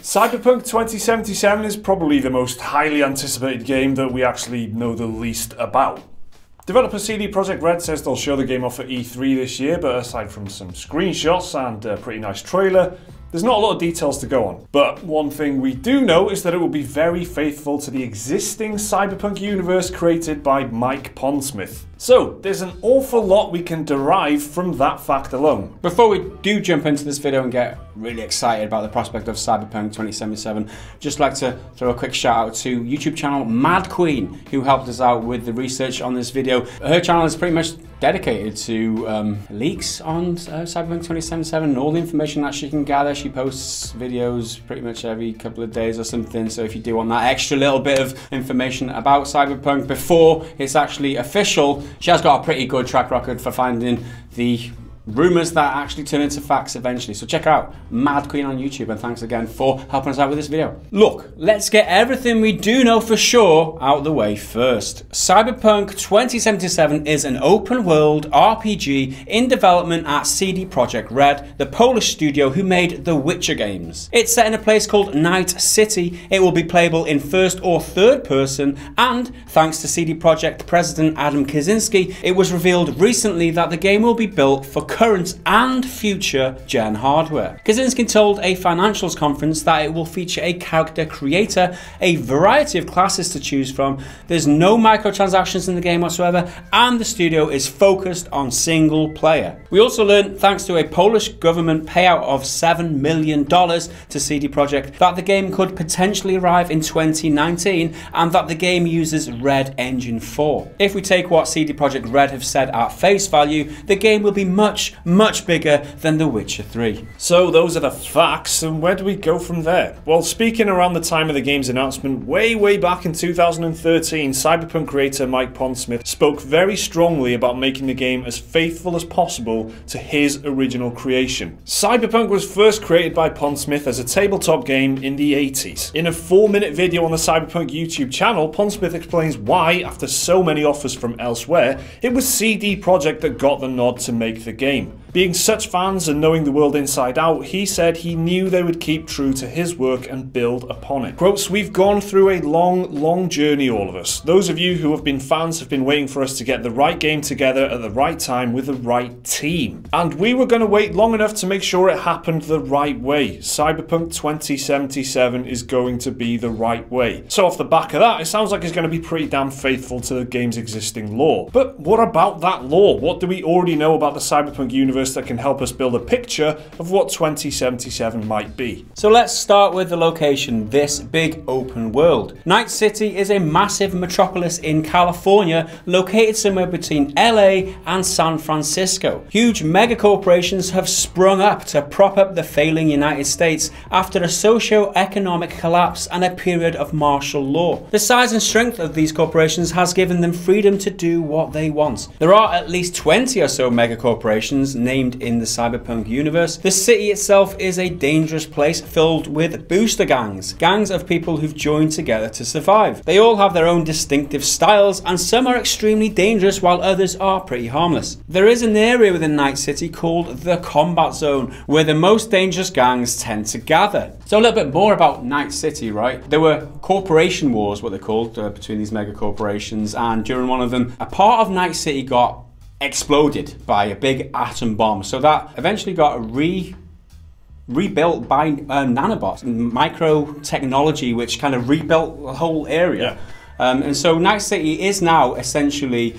Cyberpunk 2077 is probably the most highly anticipated game that we actually know the least about. Developer CD Projekt Red says they'll show the game off at E3 this year, but aside from some screenshots and a pretty nice trailer, there's not a lot of details to go on. But one thing we do know is that it will be very faithful to the existing Cyberpunk universe created by Mike Pondsmith. So, there's an awful lot we can derive from that fact alone. Before we do jump into this video and get really excited about the prospect of Cyberpunk 2077, just like to throw a quick shout out to YouTube channel Madqueen, who helped us out with the research on this video. Her channel is pretty much dedicated to leaks on Cyberpunk 2077 and all the information that she can gather. She posts videos pretty much every couple of days or something, so if you do want that extra little bit of information about Cyberpunk before it's actually official, she has got a pretty good track record for finding the rumours that actually turn into facts eventually. So check her out, Madqueen on YouTube, and thanks again for helping us out with this video. Look, let's get everything we do know for sure out the way first. Cyberpunk 2077 is an open world RPG in development at CD Projekt Red, the Polish studio who made the Witcher games. It's set in a place called Night City. It will be playable in first or third person, and thanks to CD Projekt President Adam Kaczynski, it was revealed recently that the game will be built for current and future gen hardware. Kaczynski told a financials conference that it will feature a character creator, a variety of classes to choose from, there's no microtransactions in the game whatsoever, and the studio is focused on single player. We also learned, thanks to a Polish government payout of $7 million to CD Projekt, that the game could potentially arrive in 2019 and that the game uses Red Engine 4. If we take what CD Projekt Red have said at face value, the game will be much bigger than The Witcher 3. So those are the facts, and where do we go from there? Well, speaking around the time of the game's announcement, way back in 2013, Cyberpunk creator Mike Pondsmith spoke very strongly about making the game as faithful as possible to his original creation. Cyberpunk was first created by Pondsmith as a tabletop game in the 80s. In a 4-minute video on the Cyberpunk YouTube channel, Pondsmith explains why, after so many offers from elsewhere, it was CD Projekt that got the nod to make the game. Being such fans and knowing the world inside out, he said he knew they would keep true to his work and build upon it. Quotes, "We've gone through a long journey, all of us. Those of you who have been fans have been waiting for us to get the right game together at the right time with the right team. And we were going to wait long enough to make sure it happened the right way. Cyberpunk 2077 is going to be the right way." So off the back of that, it sounds like it's going to be pretty damn faithful to the game's existing lore. But what about that lore? What do we already know about the Cyberpunk universe that can help us build a picture of what 2077 might be? So let's start with the location, this big open world. Night City is a massive metropolis in California, located somewhere between LA and San Francisco. Huge mega corporations have sprung up to prop up the failing United States after a socio-economic collapse and a period of martial law. The size and strength of these corporations has given them freedom to do what they want. There are at least 20 or so mega corporations named in the Cyberpunk universe. The city itself is a dangerous place filled with booster gangs, gangs of people who've joined together to survive. They all have their own distinctive styles, and some are extremely dangerous while others are pretty harmless. There is an area within Night City called the Combat Zone, where the most dangerous gangs tend to gather. So a little bit more about Night City, right? There were corporation wars, what they're called, between these mega corporations, and during one of them, a part of Night City got exploded by a big atom bomb. So that eventually got rebuilt by nanobots, microtechnology, which kind of rebuilt the whole area. And so Night City is now essentially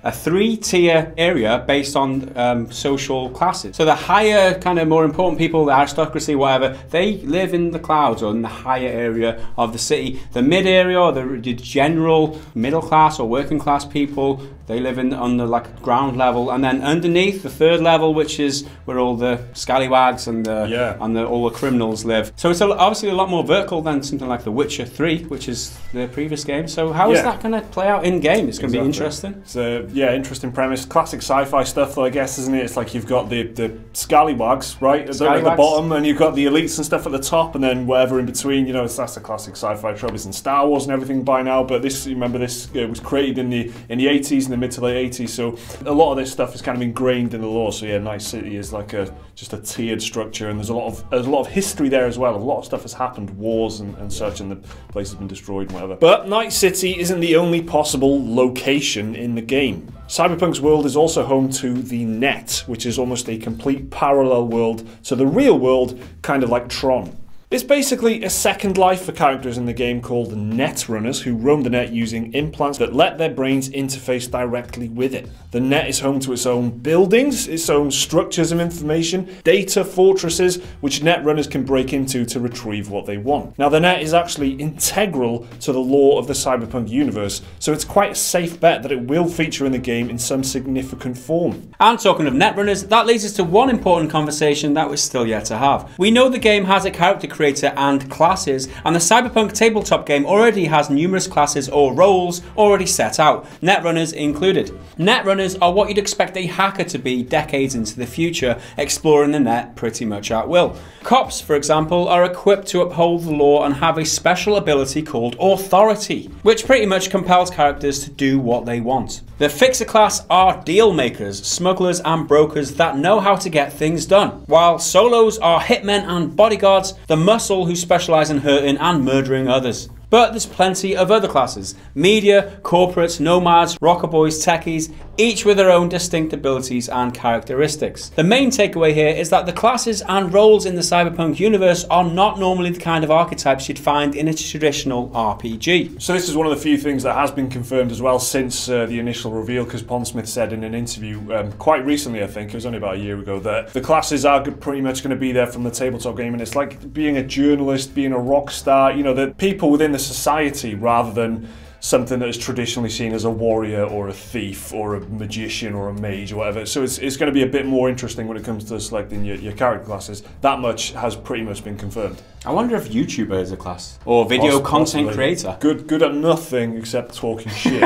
a 3-tier area based on social classes. So the higher, kind of more important people, the aristocracy, whatever, they live in the clouds or in the higher area of the city. The mid area, or the general middle class or working class people, they live on the ground level, and then underneath the 3rd level, which is where all the scallywags and all the criminals live. So it's obviously a lot more vertical than something like The Witcher 3, which is the previous game. So how is that going to play out in game? It's going to be interesting. It's yeah, interesting premise. Classic sci-fi stuff, though, I guess, isn't it? It's like you've got the scallywags, right, at the bottom, and you've got the elites and stuff at the top, and then whatever in between. You know, that's the classic sci-fi trope. It's in Star Wars and everything by now, but this, remember, this was created in the 80s, in the mid to late 80s, so a lot of this stuff is kind of ingrained in the lore. So yeah, Night City is like just a tiered structure, and there's a lot of history there as well. A lot of stuff has happened, wars and such, and the place has been destroyed and whatever. But Night City isn't the only possible location in the game. Cyberpunk's world is also home to the Net, which is almost a complete parallel world to the real world, kind of like Tron. It's basically a second life for characters in the game called net runners who roam the net using implants that let their brains interface directly with it. The net is home to its own buildings, its own structures of information, data fortresses, which net runners can break into to retrieve what they want. Now, the net is actually integral to the lore of the Cyberpunk universe, so it's quite a safe bet that it will feature in the game in some significant form. And talking of net runners, that leads us to one important conversation that we're still yet to have. We know the game has a character creator and classes, and the Cyberpunk tabletop game already has numerous classes or roles already set out, netrunners included. Netrunners are what you'd expect a hacker to be decades into the future, exploring the net pretty much at will. Cops, for example, are equipped to uphold the law and have a special ability called Authority, which pretty much compels characters to do what they want. The Fixer class are deal makers, smugglers and brokers that know how to get things done, while Solos are hitmen and bodyguards, the muscle who specialise in hurting and murdering others. But there's plenty of other classes. Media, corporates, nomads, rocker boys, techies, each with their own distinct abilities and characteristics. The main takeaway here is that the classes and roles in the Cyberpunk universe are not normally the kind of archetypes you'd find in a traditional RPG. So this is one of the few things that has been confirmed as well since the initial reveal, because Pondsmith said in an interview quite recently, I think, it was only about a year ago, that the classes are pretty much going to be there from the tabletop game, and it's like being a journalist, being a rock star, you know, the people within the society rather than something that is traditionally seen as a warrior or a thief or a magician or a mage or whatever. So it's going to be a bit more interesting when it comes to selecting your character classes. That much has pretty much been confirmed. I wonder if YouTuber is a class or video content creator. Good at nothing except talking shit.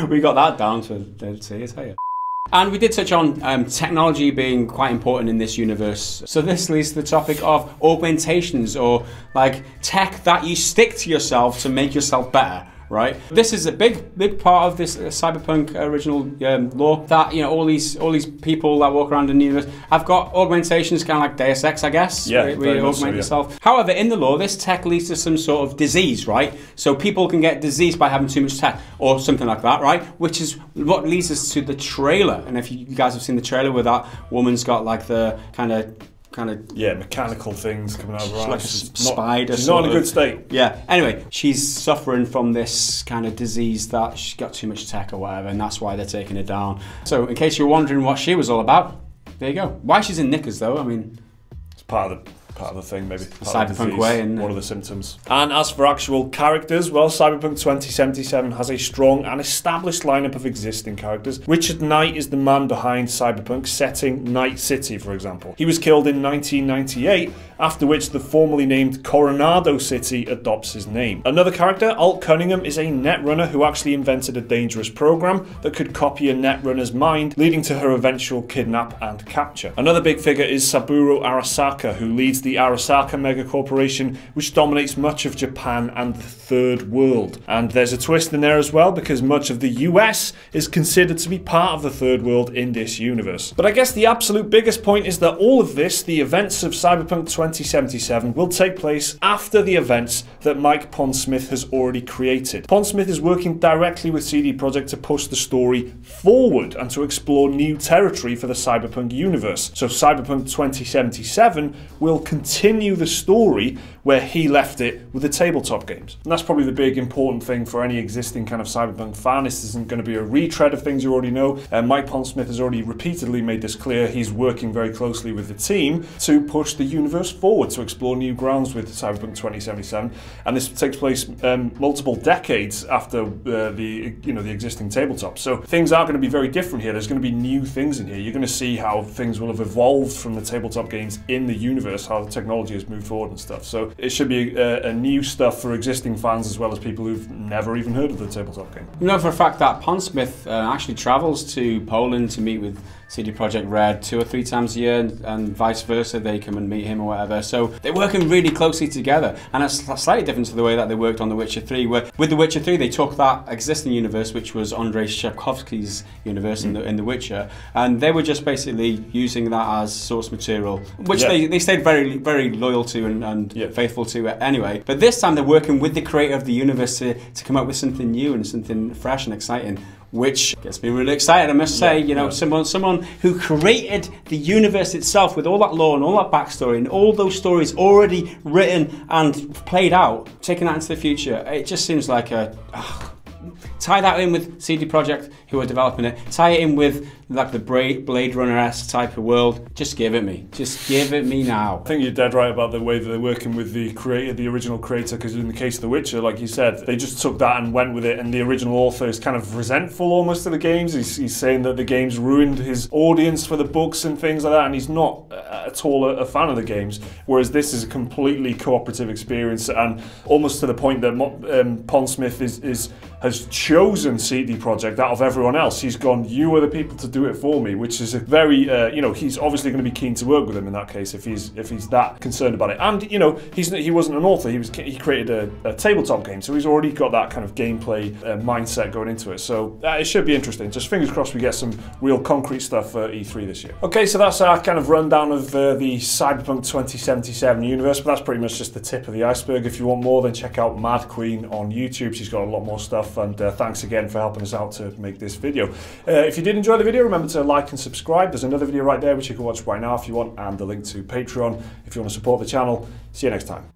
We got that down to see, I tell you. And we did touch on technology being quite important in this universe. So this leads to the topic of augmentations, or like tech that you stick to yourself to make yourself better. Right, this is a big part of this Cyberpunk original lore. That, you know, all these people that walk around in the universe have got augmentations, kind of like Deus Ex, I guess. Yeah, where you augment yourself. However, in the lore, this tech leads to some sort of disease, right? So people can get disease by having too much tech or something like that, right? Which is what leads us to the trailer. And if you guys have seen the trailer where that woman's got like the kind of mechanical things coming out of her eyes. Like a spider. She's not in a good state. Yeah. Anyway, she's suffering from this kind of disease that she's got too much tech or whatever, and that's why they're taking her down. So, in case you're wondering what she was all about, there you go. Why she's in knickers, though? I mean, it's part of the thing, maybe. Cyberpunk way, and one of the symptoms. And as for actual characters, well, Cyberpunk 2077 has a strong and established lineup of existing characters. Richard Knight is the man behind Cyberpunk, setting Night City, for example. He was killed in 1998, after which the formerly named Coronado City adopts his name. Another character, Alt Cunningham, is a netrunner who actually invented a dangerous program that could copy a netrunner's mind, leading to her eventual kidnap and capture. Another big figure is Saburo Arasaka, who leads the Arasaka megacorporation, which dominates much of Japan and the Third World. And there's a twist in there as well, because much of the US is considered to be part of the Third World in this universe. But I guess the absolute biggest point is that all of this, the events of Cyberpunk 2077, will take place after the events that Mike Pondsmith has already created. Pondsmith is working directly with CD Projekt to push the story forward and to explore new territory for the Cyberpunk universe. So Cyberpunk 2077 will continue the story where he left it with the tabletop games. And that's probably the big important thing for any existing kind of Cyberpunk fan. This isn't going to be a retread of things you already know. Mike Pondsmith has already repeatedly made this clear. He's working very closely with the team to push the universe forward, to explore new grounds with Cyberpunk 2077. And this takes place multiple decades after the existing tabletop. So things are going to be very different here. There's going to be new things in here. You're going to see how things will have evolved from the tabletop games in the universe, how the technology has moved forward and stuff. So it should be a new stuff for existing fans as well as people who've never even heard of the tabletop game. You know for a fact that Pondsmith actually travels to Poland to meet with CD Projekt Red 2 or 3 times a year, and vice versa. They come and meet him or whatever. So they're working really closely together, and it's slightly different to the way that they worked on The Witcher 3. Where with The Witcher 3, they took that existing universe, which was Andrzej Sapkowski's universe in The Witcher, and they were just basically using that as source material, which they stayed very, very loyal to and faithful to anyway. But this time they're working with the creator of the universe to come up with something new and something fresh and exciting, which gets me really excited, I must say. You know, someone who created the universe itself with all that lore and all that backstory and all those stories already written and played out, taking that into the future. It just seems like tie that in with CD Projekt, who are developing it. Tie it in with like the Blade Runner-esque type of world. Just give it me. Just give it me now. I think you're dead right about the way that they're working with the creator, the original creator, because in the case of The Witcher, like you said, they just took that and went with it, and the original author is kind of resentful almost of the games. He's saying that the games ruined his audience for the books and things like that, and he's not at all a fan of the games, whereas this is a completely cooperative experience, and almost to the point that Pondsmith has chosen CD Projekt out of everyone else. He's gone, you are the people to do it for me, which is a very, you know, he's obviously going to be keen to work with him in that case if he's that concerned about it. And you know, he wasn't an author; he created a tabletop game, so he's already got that kind of gameplay mindset going into it. So it should be interesting. Just fingers crossed we get some real concrete stuff for E3 this year. Okay, so that's our kind of rundown of the Cyberpunk 2077 universe, but that's pretty much just the tip of the iceberg. If you want more, then check out Madqueen on YouTube. She's got a lot more stuff, and thanks again for helping us out to make this video. If you did enjoy the video, remember to like and subscribe. There's another video right there which you can watch right now if you want, and the link to Patreon if you want to support the channel. See you next time.